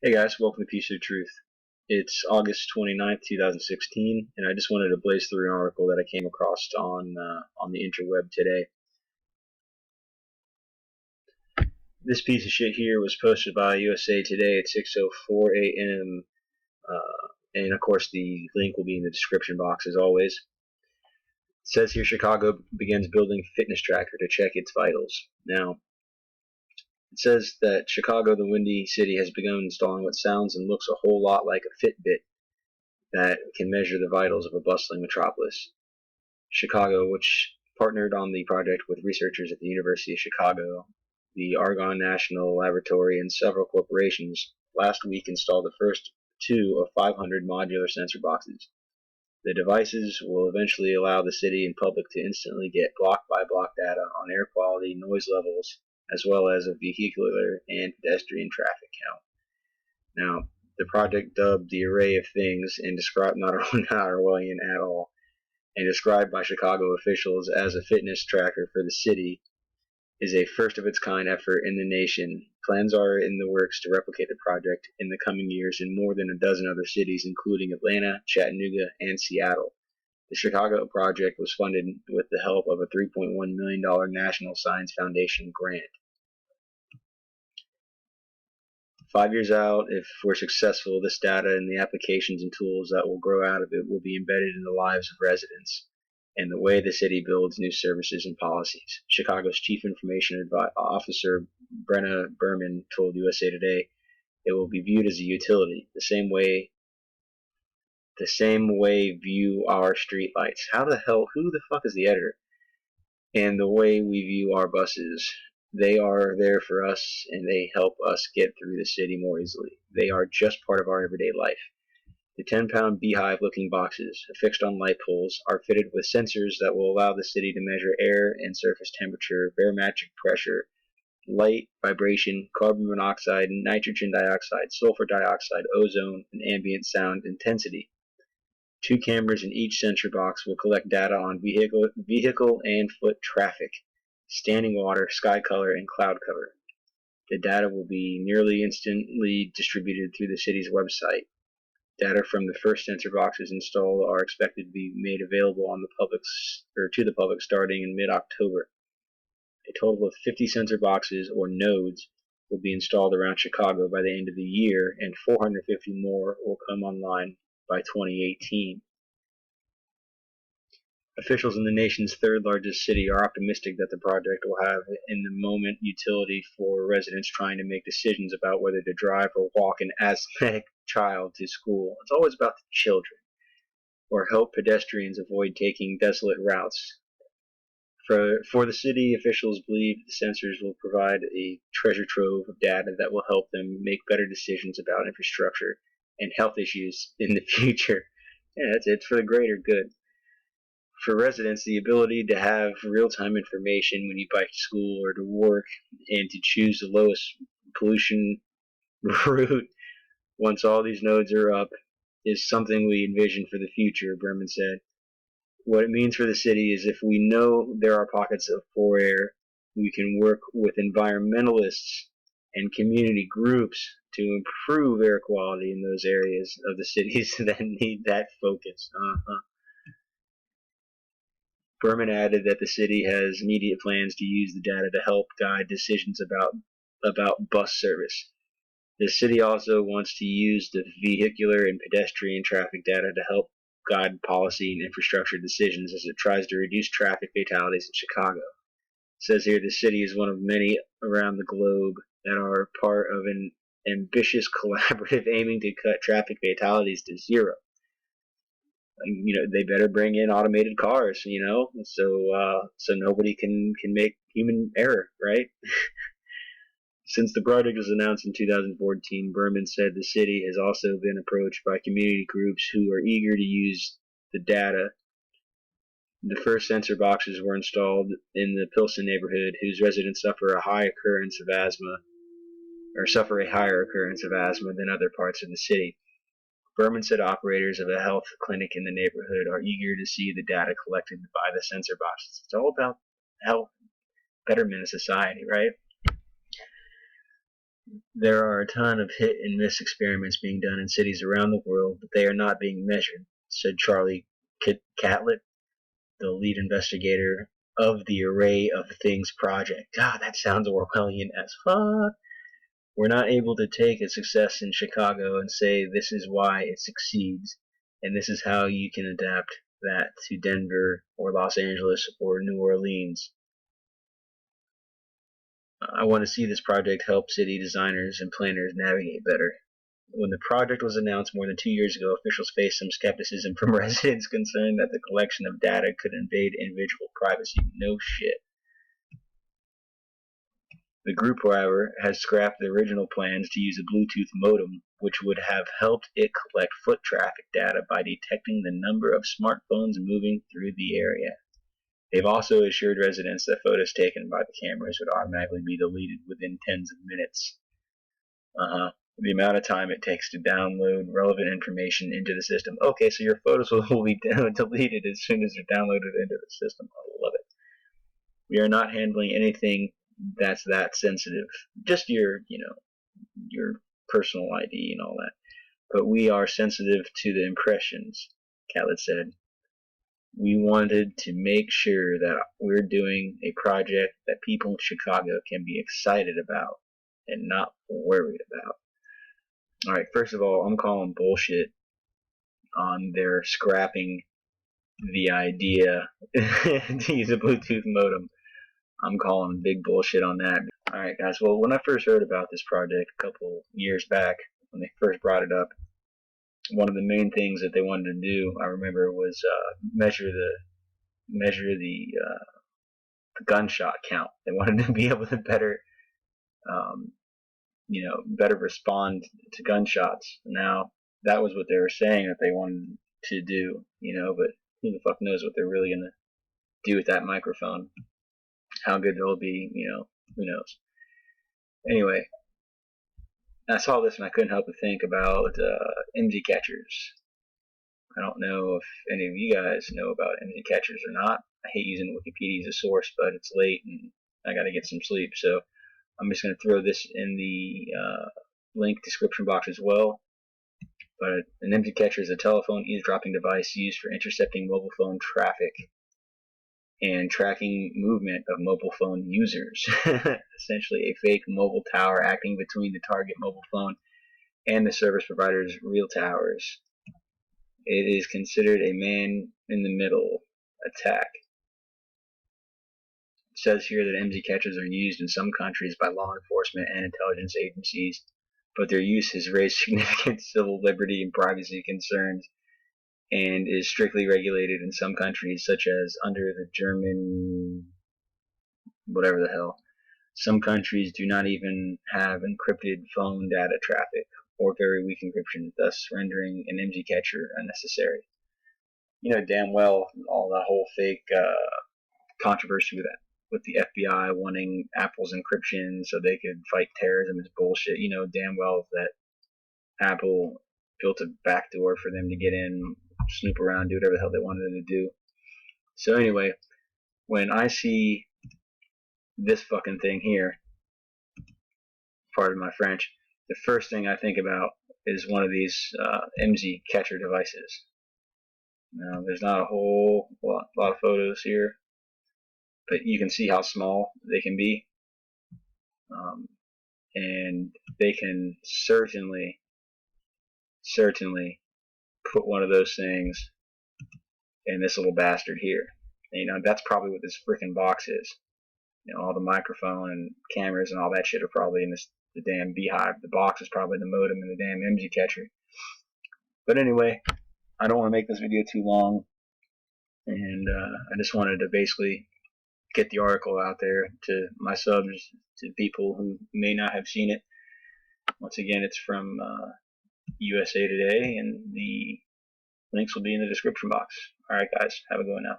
Hey guys, welcome to Piece of Truth. It's August 29th, 2016, and I just wanted to blaze through an article that I came across on the interweb today. This piece of shit here was posted by USA Today at 6:04 a.m. And of course the link will be in the description box as always. It says here Chicago begins building fitness tracker to check its vitals. Now, it says that Chicago, the Windy City, has begun installing what sounds and looks a whole lot like a Fitbit that can measure the vitals of a bustling metropolis. Chicago, which partnered on the project with researchers at the University of Chicago, the Argonne National Laboratory, and several corporations, last week installed the first two of 500 modular sensor boxes. The devices will eventually allow the city and public to instantly get block-by-block data on air quality, noise levels, as well as a vehicular and pedestrian traffic count. Now, the project, dubbed the Array of Things and described not Orwellian at all, and described by Chicago officials as a fitness tracker for the city, is a first-of-its-kind effort in the nation. Plans are in the works to replicate the project in the coming years in more than a dozen other cities, including Atlanta, Chattanooga, and Seattle. The Chicago project was funded with the help of a $3.1 million National Science Foundation grant. 5 years out, if we're successful, this data and the applications and tools that will grow out of it will be embedded in the lives of residents and the way the city builds new services and policies. Chicago's Chief Information Officer Brenna Berman told USA Today it will be viewed as a utility, the same way view our streetlights. Who the fuck is the editor? And the way we view our buses. They are there for us, and they help us get through the city more easily. They are just part of our everyday life. The 10-pound beehive-looking boxes, affixed on light poles, are fitted with sensors that will allow the city to measure air and surface temperature, barometric pressure, light, vibration, carbon monoxide, nitrogen dioxide, sulfur dioxide, ozone, and ambient sound intensity. 2 cameras in each sensor box will collect data on vehicle and foot traffic, standing water, sky color, and cloud cover. The data will be nearly instantly distributed through the city's website. Data from the first sensor boxes installed are expected to be made available to the public starting in mid-October. A total of 50 sensor boxes, or nodes, will be installed around Chicago by the end of the year, and 450 more will come online by 2018. Officials in the nation's third-largest city are optimistic that the project will have in-the-moment utility for residents trying to make decisions about whether to drive or walk an asthmatic child to school. It's always about the children. Or help pedestrians avoid taking desolate routes. For the city, officials believe the sensors will provide a treasure trove of data that will help them make better decisions about infrastructure and health issues in the future. Yeah, it's for the greater good. For residents, the ability to have real-time information when you bike to school or to work and to choose the lowest pollution route once all these nodes are up is something we envision for the future, Berman said. What it means for the city is if we know there are pockets of poor air, we can work with environmentalists and community groups to improve air quality in those areas of the cities that need that focus. Berman added that the city has immediate plans to use the data to help guide decisions about bus service. The city also wants to use the vehicular and pedestrian traffic data to help guide policy and infrastructure decisions as it tries to reduce traffic fatalities in Chicago. It says here the city is one of many around the globe that are part of an ambitious collaborative aiming to cut traffic fatalities to zero. They better bring in automated cars, so nobody can make human error, right? Since the project was announced in 2014, Berman said the city has also been approached by community groups who are eager to use the data. The first sensor boxes were installed in the Pilsen neighborhood, whose residents suffer a higher occurrence of asthma than other parts of the city. Berman said operators of a health clinic in the neighborhood are eager to see the data collected by the sensor boxes. It's all about health, betterment of society, right? There are a ton of hit and miss experiments being done in cities around the world, but they are not being measured, said Charlie Catlett, the lead investigator of the Array of Things project. God, that sounds Orwellian as fuck. We're not able to take a success in Chicago and say this is why it succeeds, and this is how you can adapt that to Denver or Los Angeles or New Orleans. I want to see this project help city designers and planners navigate better. When the project was announced more than 2 years ago, officials faced some skepticism from residents concerned that the collection of data could invade individual privacy. No shit. The group, however, has scrapped the original plans to use a Bluetooth modem, which would have helped it collect foot traffic data by detecting the number of smartphones moving through the area. They've also assured residents that photos taken by the cameras would automatically be deleted within tens of minutes. The amount of time it takes to download relevant information into the system. Okay, so your photos will be deleted as soon as they're downloaded into the system. I love it. We are not handling anything that's that sensitive. Just your personal ID and all that. But we are sensitive to the impressions, Catlett said. We wanted to make sure that we're doing a project that people in Chicago can be excited about and not worried about. Alright, first of all, I'm calling bullshit on their scrapping the idea to use a Bluetooth modem. I'm calling big bullshit on that. Alright guys, well when I first heard about this project a couple years back, when they first brought it up, one of the main things that they wanted to do, I remember, was measure the gunshot count. They wanted to be able to better better respond to gunshots. Now, that was what they were saying that they wanted to do, but who the fuck knows what they're really going to do with that microphone. How good they'll be, who knows. Anyway, I saw this and I couldn't help but think about MZ catchers. I don't know if any of you guys know about MZ catchers or not. I hate using Wikipedia as a source, but it's late and I gotta get some sleep, so I'm just going to throw this in the link description box as well. But an MZ catcher is a telephone eavesdropping device used for intercepting mobile phone traffic and tracking movement of mobile phone users. Essentially a fake mobile tower acting between the target mobile phone and the service provider's real towers. It is considered a man-in-the-middle attack. It says here that MZ catchers are used in some countries by law enforcement and intelligence agencies, but their use has raised significant civil liberty and privacy concerns and is strictly regulated in some countries, such as under the German whatever the hell. Some countries do not even have encrypted phone data traffic or very weak encryption, thus rendering an MZ catcher unnecessary. You know damn well all that whole fake controversy with the FBI wanting Apple's encryption so they could fight terrorism is bullshit. You know damn well that Apple built a backdoor for them to get in, snoop around, do whatever the hell they wanted to do. So anyway, when I see this fucking thing here, pardon my French, the first thing I think about is one of these MZ catcher devices. Now, there's not a whole lot of photos here, but you can see how small they can be. And they can certainly put one of those things in this little bastard here. And, that's probably what this freaking box is. All the microphone and cameras and all that shit are probably in the damn beehive. The box is probably the modem and the damn MZ catcher. But anyway, I don't want to make this video too long, and I just wanted to basically get the article out there to my subs, to people who may not have seen it. Once again, it's from USA Today, and the links will be in the description box. Alright guys, have a good one now.